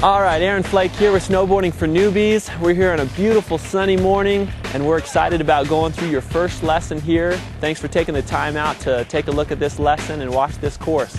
All right, Aaron Flake here with Snowboarding for Newbies. We're here on a beautiful sunny morning and we're excited about going through your first lesson here. Thanks for taking the time out to take a look at this lesson and watch this course.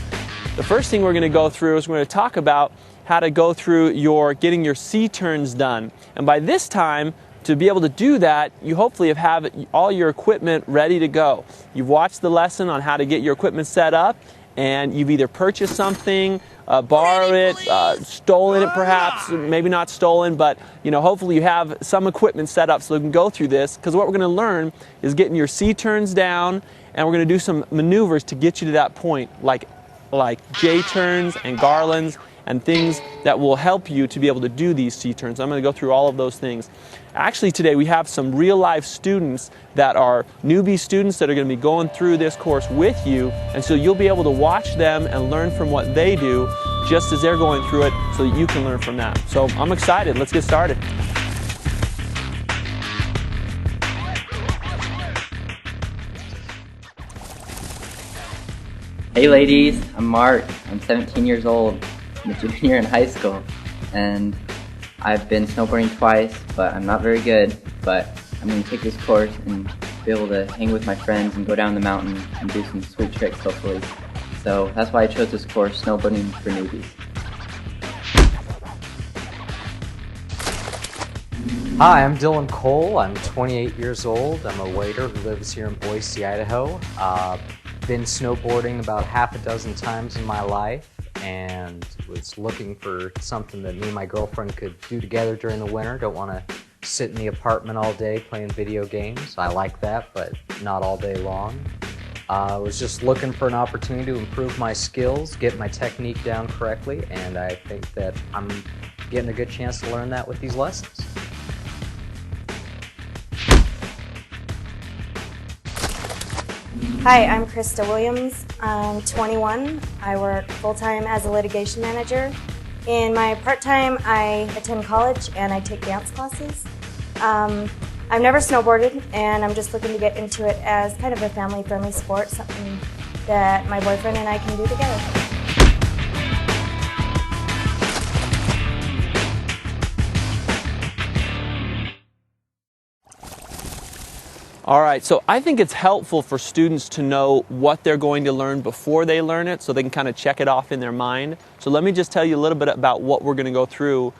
The first thing we're going to go through is we're going to talk about how to go through getting your C-turns done. And by this time, to be able to do that, you hopefully have all your equipment ready to go. You've watched the lesson on how to get your equipment set up, and you've either purchased something, borrowed it, stolen it perhaps, maybe not stolen, but hopefully you have some equipment set up so you can go through this, because what we're going to learn is getting your C-turns down, and we're going to do some maneuvers to get you to that point, like J-turns and garlands and things that will help you to be able to do these C-turns. I'm going to go through all of those things. Actually today we have some real-life students that are newbie students that are going to be going through this course with you, and so you'll be able to watch them and learn from what they do just as they're going through it so that you can learn from that. So I'm excited. Let's get started. Hey ladies, I'm Mark. I'm 17 years old. I'm a junior in high school, and I've been snowboarding twice, but I'm not very good. But I'm going to take this course and be able to hang with my friends and go down the mountain and do some sweet tricks hopefully. So that's why I chose this course, Snowboarding for Newbies. Hi, I'm Dylan Cole. I'm 28 years old. I'm a waiter who lives here in Boise, Idaho. Been snowboarding about half a dozen times in my life and was looking for something that me and my girlfriend could do together during the winter. Don't want to sit in the apartment all day playing video games. I like that, but not all day long. I was just looking for an opportunity to improve my skills, get my technique down correctly, and I think that I'm getting a good chance to learn that with these lessons. Hi, I'm Krista Williams. I'm 21. I work full-time as a litigation manager. In my part-time, I attend college and I take dance classes. I've never snowboarded, and I'm just looking to get into it as kind of a family-friendly sport, something that my boyfriend and I can do together. All right, so I think it's helpful for students to know what they're going to learn before they learn it so they can kind of check it off in their mind. So let me just tell you a little bit about what we're going to go through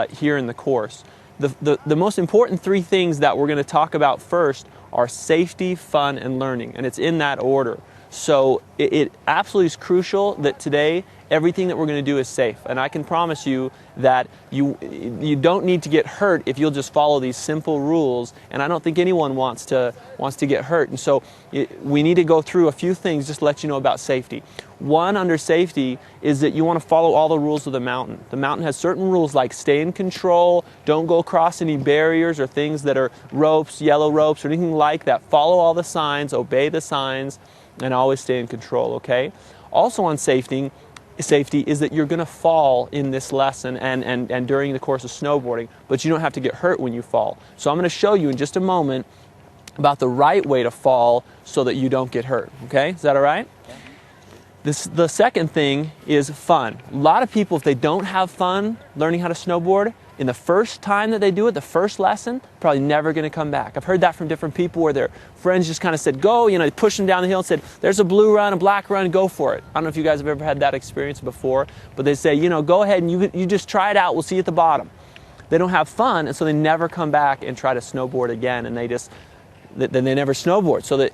here in the course. The most important three things that we're going to talk about first are safety, fun, and learning, and it's in that order. So it absolutely is crucial that today everything that we're going to do is safe, and I can promise you that you don't need to get hurt if you'll just follow these simple rules, and I don't think anyone wants to get hurt. And so we need to go through a few things just to let you know about safety. One, under safety, is that you want to follow all the rules of the mountain. The mountain has certain rules like stay in control, don't go across any barriers or things that are ropes, yellow ropes, or anything like that. Follow all the signs, obey the signs, and always stay in control, okay? Also on safety is that you're going to fall in this lesson and during the course of snowboarding, but you don't have to get hurt when you fall. So I'm going to show you in just a moment about the right way to fall so that you don't get hurt, okay? Is that all right? The second thing is fun. A lot of people, if they don't have fun learning how to snowboard, in the first time that they do it, the first lesson, probably never going to come back. I've heard that from different people where their friends just kind of said, go, they pushed them down the hill and said, there's a blue run, a black run, go for it. I don't know if you guys have ever had that experience before, but they say, go ahead and you just try it out, we'll see you at the bottom. They don't have fun, and so they never come back and try to snowboard again, and then they never snowboard. So that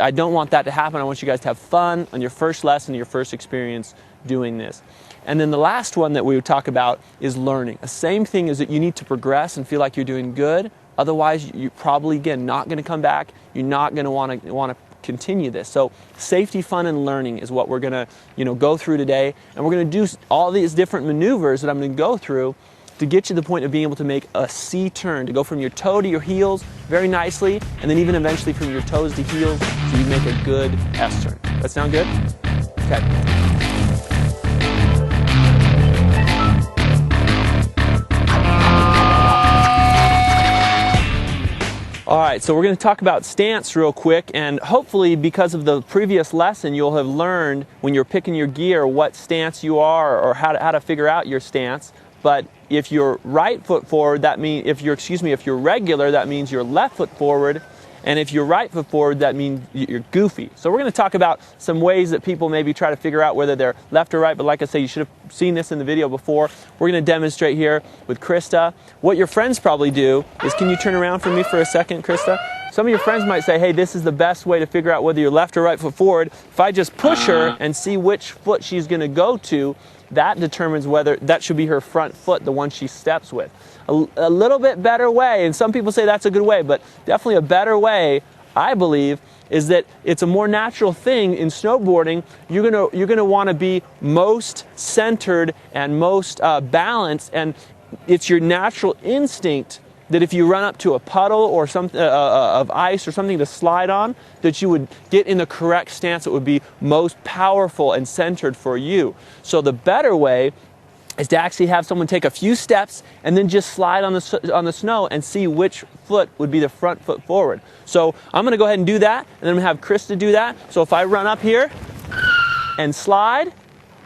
I don't want that to happen. I want you guys to have fun on your first lesson, your first experience doing this. And then the last one that we would talk about is learning. The same thing is that you need to progress and feel like you're doing good. Otherwise, you're probably, again, not going to come back. You're not going to want to continue this. So safety, fun, and learning is what we're going to go through today. And we're going to do all these different maneuvers that I'm going to go through to get you to the point of being able to make a C-turn, to go from your toe to your heels very nicely, and then even eventually from your toes to heels so you make a good S-turn. That sound good? Okay. All right, so we're going to talk about stance real quick, and hopefully because of the previous lesson you'll have learned when you're picking your gear what stance you are or how to figure out your stance. But if you're right foot forward, that means if you're regular, that means you're left foot forward. And if you're right foot forward, that means you're goofy. So we're going to talk about some ways that people maybe try to figure out whether they're left or right. But like I say, you should have seen this in the video before. We're going to demonstrate here with Krista. What your friends probably do is, can you turn around for me for a second, Krista? Some of your friends might say, hey, this is the best way to figure out whether you're left or right foot forward. If I just push her and see which foot she's going to go to, that determines whether that should be her front foot, the one she steps with. A little bit better way, and some people say that's a good way, but definitely a better way, I believe, is that it's a more natural thing in snowboarding. You're gonna want to be most centered and most balanced, and it's your natural instinct that if you run up to a puddle or something of ice or something to slide on, that you would get in the correct stance that would be most powerful and centered for you. So the better way is to actually have someone take a few steps and then just slide on the snow and see which foot would be the front foot forward. So I'm going to go ahead and do that, and then I'm going to have Krista do that. So if I run up here and slide,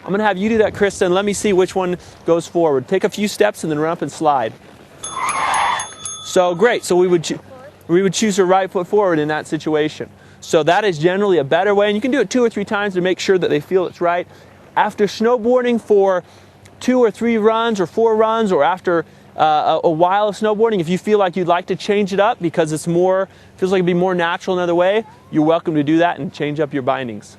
I'm going to have you do that, Krista, and let me see which one goes forward. Take a few steps and then run up and slide. So great. So we would choose her right foot forward in that situation. So that is generally a better way, and you can do it 2 or 3 times to make sure that they feel it's right. After snowboarding for 2 or 3 runs or 4 runs, or after a while of snowboarding, if you feel like you'd like to change it up because feels like it'd be more natural another way, you're welcome to do that and change up your bindings.